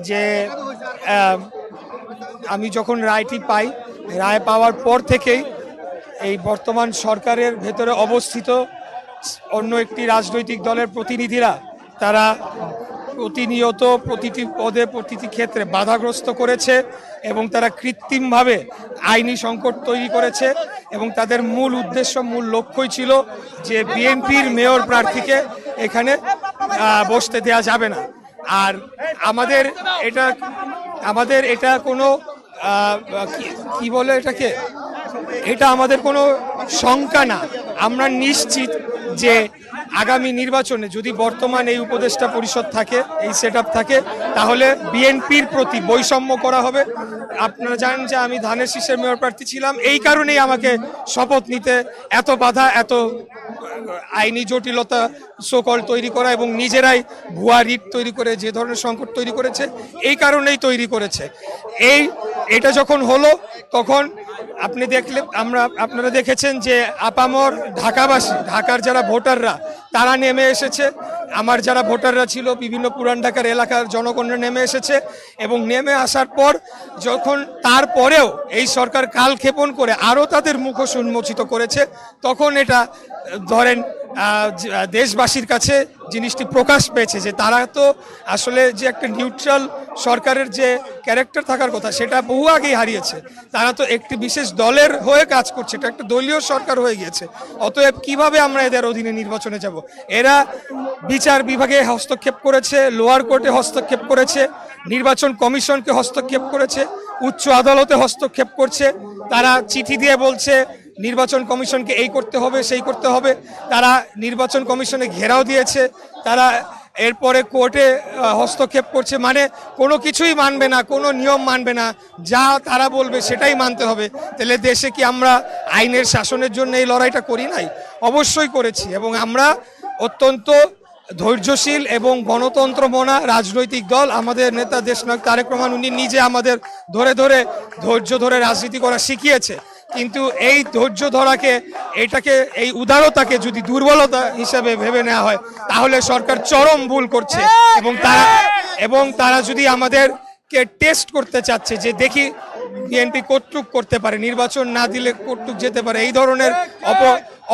যে আমি যখন রায়টি পাই, রায় পাওয়ার পর থেকেই এই বর্তমান সরকারের ভেতরে অবস্থিত অন্য একটি রাজনৈতিক দলের প্রতিনিধিরা তারা প্রতিনিয়ত প্রতিটি পদে প্রতিটি ক্ষেত্রে বাধাগ্রস্ত করেছে এবং তারা কৃত্রিমভাবে আইনি সংকট তৈরি করেছে এবং তাদের মূল উদ্দেশ্য, মূল লক্ষ্যই ছিল যে বিএনপির মেয়র প্রার্থীকে এখানে বসতে দেওয়া যাবে না। আর আমাদের এটা কোনো কি বলে এটাকে, এটা আমাদের কোনো শঙ্কা না। আমরা নিশ্চিত যে আগামী নির্বাচনে যদি বর্তমান এই উপদেষ্টা পরিষদ থাকে, এই সেটআপ থাকে, তাহলে বিএনপির প্রতি বৈষম্য করা হবে। আপনারা জানেন যে আমি ধানের শীষের মেয়র প্রার্থী ছিলাম, এই কারণেই আমাকে শপথ নিতে এত বাধা, এত আইনি জটিলতা সকল তৈরি করা এবং নিজেরাই ভুয়া রিট তৈরি করে যে ধরনের সংকট তৈরি করেছে, এই কারণেই তৈরি করেছে। এটা যখন হলো তখন আপনারা দেখেছেন যে আপামর ঢাকাবাসী, ঢাকার যারা ভোটাররা তারা নেমে এসেছে, আমার যারা ভোটাররা ছিল বিভিন্ন পুরান ঢাকার এলাকার জনগণরা নেমে এসেছে এবং নেমে আসার পর যখন তারপরেও এই সরকার কালক্ষেপণ করে আরও তাদের মুখোশ উন্মোচিত করেছে, তখন এটা ধরেন দেশবাসীর কাছে জিনিসটি প্রকাশ পেয়েছে যে তারা তো আসলে যে একটা নিউট্রাল সরকারের যে ক্যারেক্টার থাকার কথা সেটা বহু আগেই হারিয়েছে। তারা তো একটি বিশেষ দলের হয়ে কাজ করছে, এটা একটা দলীয় সরকার হয়ে গিয়েছে। অতএব কিভাবে আমরা এদের অধীনে নির্বাচনে যাব? এরা বিচার বিভাগে হস্তক্ষেপ করেছে, লোয়ার কোর্টে হস্তক্ষেপ করেছে, নির্বাচন কমিশনকে হস্তক্ষেপ করেছে, উচ্চ আদালতে হস্তক্ষেপ করছে। তারা চিঠি দিয়ে বলছে নির্বাচন কমিশনকে এই করতে হবে, সেই করতে হবে। তারা নির্বাচন কমিশনে ঘেরাও দিয়েছে, তারা এরপরে কোর্টে হস্তক্ষেপ করছে। মানে কোনো কিছুই মানবে না, কোনো নিয়ম মানবে না, যা তারা বলবে সেটাই মানতে হবে। তাহলে দেশে কি আমরা আইনের শাসনের জন্য এই লড়াইটা করি নাই? অবশ্যই করেছি। এবং আমরা অত্যন্ত ধৈর্যশীল এবং গণতন্ত্র মনা রাজনৈতিক দল। আমাদের নেতা দেশনায়ক তারেক রহমান উনি নিজে আমাদের ধৈর্য ধরে রাজনীতি করা শিখিয়েছে। কিন্তু এই ধৈর্য ধরাকে, এই উদারতাকে যদি দুর্বলতা হিসাবে ভেবে নেওয়া হয় তাহলে সরকার চরম ভুল করছে। এবং তারা যদি আমাদেরকে টেস্ট করতে চাচ্ছে যে দেখি বিএনপি কতটুক করতে পারে, নির্বাচন না দিলে কতটুক যেতে পারে, এই ধরনের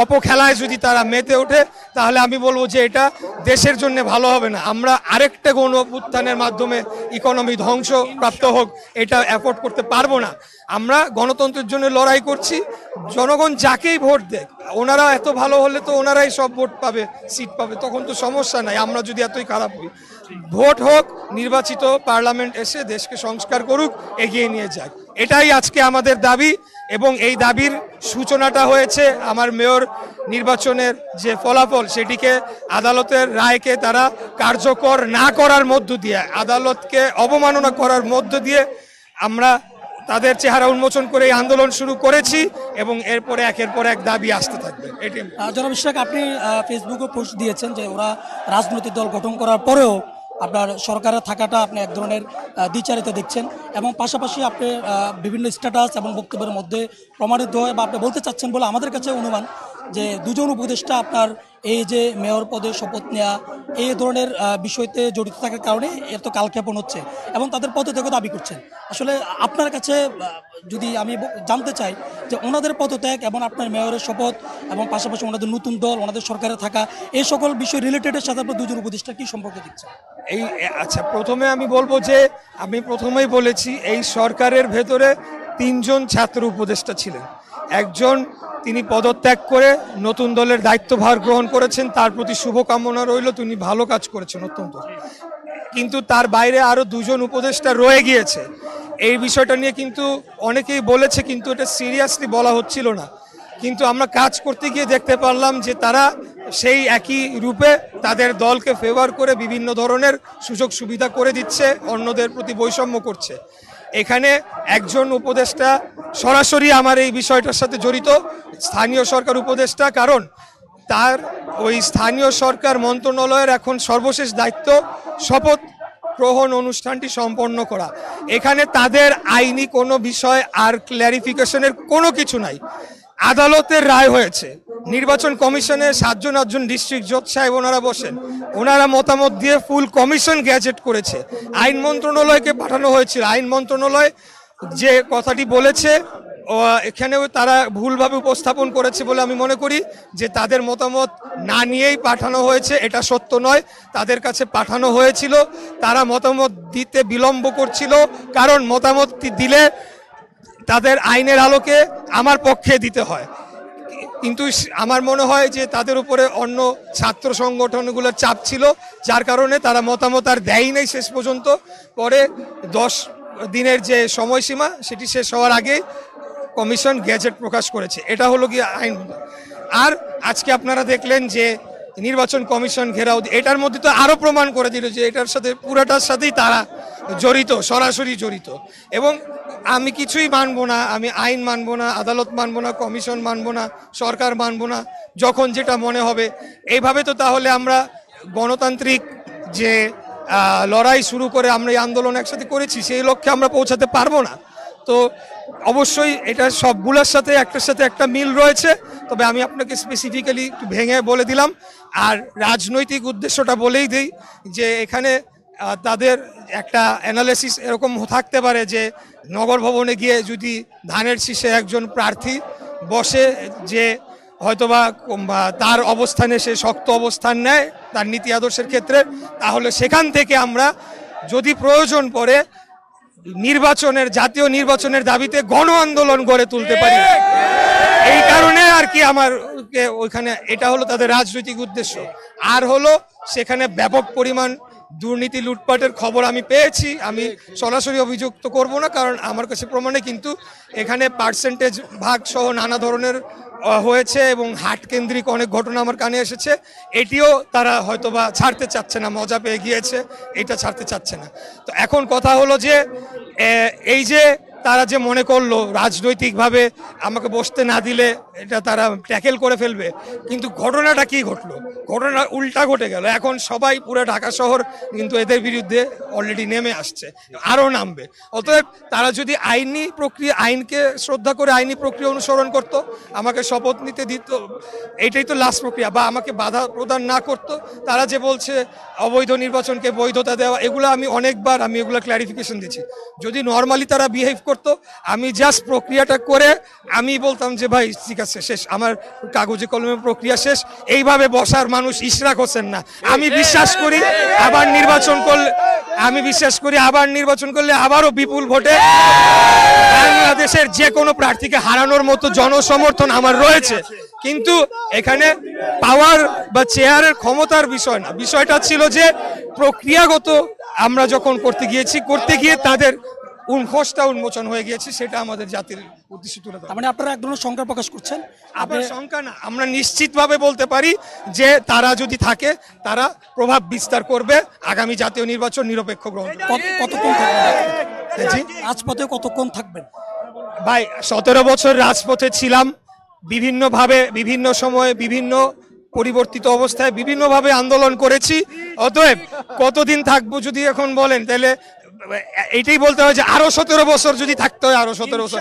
অপখেলায় যদি তারা মেতে ওঠে তাহলে আমি বলবো যে এটা দেশের জন্য ভালো হবে না। আমরা আরেকটা গণ অভ্যুত্থানের মাধ্যমে ইকোনমি ধ্বংসপ্রাপ্ত হোক এটা অ্যাফোর্ড করতে পারবো না। আমরা গণতন্ত্রের জন্য লড়াই করছি। জনগণ যাকেই ভোট দেয়, ওনারা এত ভালো হলে তো ওনারাই সব ভোট পাবে, সিট পাবে, তখন তো সমস্যা নাই। আমরা যদি এতই খারাপ হই, ভোট হোক, নির্বাচিত পার্লামেন্ট এসে দেশকে সংস্কার করুক, এগিয়ে নিয়ে যাক, এটাই আজকে আমাদের দাবি। এবং এই দাবির সূচনাটা হয়েছে আমার মেয়র নির্বাচনের যে ফলাফল সেটিকে আদালতের রায়কে তারা কার্যকর না করার মধ্য দিয়ে, আদালতকে অবমাননা করার মধ্য দিয়ে আমরা তাদের চেহারা উন্মোচন করে এই আন্দোলন শুরু করেছি এবং এরপরে একের পর এক দাবি আসতে থাকবে। জনাব ইশরাক, আপনি ফেসবুকে পোস্ট দিয়েছেন যে ওরা রাজনৈতিক দল গঠন করার পরেও আপনার সরকারে থাকাটা আপনি এক ধরনের দ্বিচারিতা দেখছেন এবং পাশাপাশি আপনি বিভিন্ন স্ট্যাটাস এবং বক্তব্যের মধ্যে প্রমাণিত হয় বা আপনি বলতে চাচ্ছেন বলে আমাদের কাছে অনুমান যে দুজন উপদেষ্টা আপনার এই যে মেয়র পদে শপথ নেওয়া এই ধরনের বিষয়তে জড়িত থাকার কারণে এত কালক্ষেপণ হচ্ছে এবং তাদের পদত্যাগও দাবি করছেন। আসলে আপনার কাছে যদি আমি জানতে চাই যে ওনাদের পদত্যাগ এবং আপনার মেয়রের শপথ এবং পাশাপাশি ওনাদের নতুন দল, ওনাদের সরকারে থাকা এই সকল বিষয় রিলেটেডের সাথে আপনার দুজন উপদেষ্টা কী সম্পর্ক দিচ্ছেন? আচ্ছা, প্রথমে আমি বলবো যে আমি প্রথমেই বলেছি এই সরকারের ভেতরে 3 জন ছাত্র উপদেষ্টা ছিলেন। একজন তিনি পদত্যাগ করে নতুন দলের দায়িত্বভার গ্রহণ করেছেন, তার প্রতি শুভকামনা রইল, তিনি ভালো কাজ করেছেন অত্যন্ত। কিন্তু তার বাইরে আরও 2 জন উপদেষ্টা রয়ে গিয়েছে। এই বিষয়টা নিয়ে কিন্তু অনেকেই বলেছে, কিন্তু এটা সিরিয়াসলি বলা হচ্ছিল না। কিন্তু আমরা কাজ করতে গিয়ে দেখতে পারলাম যে তারা সেই একই রূপে তাদের দলকে ফেভার করে বিভিন্ন ধরনের সুযোগ সুবিধা করে দিচ্ছে, অন্যদের প্রতি বৈষম্য করছে। এখানে একজন উপদেষ্টা সরাসরি আমার এই বিষয়টার সাথে জড়িত, স্থানীয় সরকার উপদেষ্টা, কারণ তার ওই স্থানীয় সরকার মন্ত্রণালয়ের এখন সর্বশেষ দায়িত্ব শপথ গ্রহণ অনুষ্ঠানটি সম্পন্ন করা। এখানে তাদের আইনি কোনো বিষয় আর ক্ল্যারিফিকেশনের কোনো কিছু নাই। আদালতের রায় হয়েছে, নির্বাচন কমিশনে 7 জন 8 জন ডিস্ট্রিক্ট জজ সাহেব ওনারা বসেন, ওনারা মতামত দিয়ে ফুল কমিশন গ্যাজেট করেছে। আইন মন্ত্রণালয়কে পাঠানো হয়েছিল, আইন মন্ত্রণালয় যে কথাটি বলেছে এখানেও তারা ভুলভাবে উপস্থাপন করেছে বলে আমি মনে করি, যে তাদের মতামত না নিয়েই পাঠানো হয়েছে এটা সত্য নয়। তাদের কাছে পাঠানো হয়েছিল, তারা মতামত দিতে বিলম্ব করছিল, কারণ মতামত দিলে তাদের আইনের আলোকে আমার পক্ষে দিতে হয়। কিন্তু আমার মনে হয় যে তাদের উপরে অন্য ছাত্র সংগঠনগুলোর চাপ ছিল, যার কারণে তারা মতামত আর দেয়ই নাই শেষ পর্যন্ত। পরে 10 দিনের যে সময়সীমা সেটি শেষ হওয়ার আগেই কমিশন গ্যাজেট প্রকাশ করেছে। এটা হলো গিয়ে আইন। আর আজকে আপনারা দেখলেন যে নির্বাচন কমিশন ঘেরাও, এটার মধ্যে তো আরও প্রমাণ করে দিল যে এটার সাথে পুরাটার সাথেই তারা জড়িত, সরাসরি জড়িত। এবং আমি কিছুই মানবো না, আমি আইন মানবো না, আদালত মানবো না, কমিশন মানবো না, সরকার মানবো না, যখন যেটা মনে হবে। এইভাবে তো তাহলে আমরা গণতান্ত্রিক যে লড়াই শুরু করে আমরা এই আন্দোলন একসাথে করেছি, সেই লক্ষ্যে আমরা পৌঁছাতে পারবো না। তো অবশ্যই এটা সবগুলোর সাথে একটার সাথে একটা মিল রয়েছে। তবে আমি আপনাকে স্পেসিফিক্যালি একটু ভেঙে বলে দিলাম। আর রাজনৈতিক উদ্দেশ্যটা বলেই দিই যে এখানে তাদের একটা অ্যানালিসিস এরকম থাকতে পারে যে নগর ভবনে গিয়ে যদি ধানের শীষে একজন প্রার্থী বসে, যে হয়তোবা তার অবস্থানে সে শক্ত অবস্থান নেয় তার নীতি আদর্শের ক্ষেত্রে, তাহলে সেখান থেকে আমরা যদি প্রয়োজন পড়ে জাতীয় নির্বাচনের দাবিতে গণ আন্দোলন গড়ে তুলতে পারি। এই কারণে আর কি আমার ওইখানে এটা হলো তাদের রাজনৈতিক উদ্দেশ্য। আর হলো সেখানে ব্যাপক পরিমাণ দুর্নীতি লুটপাটের খবর আমি পেয়েছি, আমি সরাসরি অভিযোগ তো করবো না, কারণ আমার কাছে প্রমাণে, কিন্তু এখানে পার্সেন্টেজ ভাগ সহ নানা ধরনের হয়েছে এবং হাট কেন্দ্রিক অনেক ঘটনা আমার কানে এসেছে। এটিও তারা হয়তোবা ছাড়তে চাচ্ছে না, মজা পেয়ে গিয়েছে, এটা ছাড়তে চাচ্ছে না। তো এখন কথা হলো যে এই যে তারা যে মনে করলো রাজনৈতিকভাবে আমাকে বসতে না দিলে এটা তারা ট্যাকেল করে ফেলবে, কিন্তু ঘটনাটা কি ঘটলো? ঘটনা উল্টা ঘটে গেল। এখন সবাই পুরো ঢাকা শহর কিন্তু এদের বিরুদ্ধে অলরেডি নেমে আসছে, আরও নামবে। অতএব তারা যদি আইনি প্রক্রিয়া, আইনকে শ্রদ্ধা করে আইনি প্রক্রিয়া অনুসরণ করত, আমাকে শপথ নিতে দিত, এটাই তো লাস্ট প্রক্রিয়া, বা আমাকে বাধা প্রদান না করতো, তারা যে বলছে অবৈধ নির্বাচনকে বৈধতা দেওয়া, এগুলো আমি অনেকবার এগুলো ক্ল্যারিফিকেশন দিচ্ছি। যদি নর্মালি তারা বিহেভ করতো, আমি জাস্ট প্রক্রিয়াটা করে আমি বলতাম যে ভাই ঠিক আছে, শেষ, আমার কাগজে কলমে প্রক্রিয়া শেষ। এইভাবে বসার মানুষ ইশরাক হোসেন না। আমি বিশ্বাস করি আবার নির্বাচন করলে আবারও বিপুল ভোটে বাংলাদেশের যে কোনো প্রার্থীকে হারানোর মতো জনসমর্থন আমার রয়েছে। কিন্তু এখানে পাওয়ার বা চেয়ারের ক্ষমতার বিষয় না, বিষয়টা ছিল যে প্রক্রিয়াগত আমরা যখন করতে গিয়ে তাদের মুখোশটা উন্মোচন হয়ে গিয়েছে, সেটা আমাদের জাতির উদ্দেশ্যে তুলে ধরা। মানে আপনারা এক ধরনের সংখ্যা প্রকাশ করছেন? আপনার সংখ্যা না, আমরা নিশ্চিতভাবে বলতে পারি যে তারা যদি থাকে তারা প্রভাব বিস্তার করবে আগামী জাতীয় নির্বাচন নিরপেক্ষ গ্রহণ। কতক্ষণ থাকবেন রাজপথে? কতক্ষণ থাকবেন ভাই? 17 বছর রাজপথে ছিলাম, বিভিন্নভাবে বিভিন্ন সময়ে বিভিন্ন পরিবর্তিত অবস্থায় বিভিন্নভাবে আন্দোলন করেছি। অতএব কতদিন থাকবো যদি এখন বলেন, তাহলে এইটাই বলতে হয় যে আরো 17 বছর যদি থাকতে হয়, আরো 17 বছর।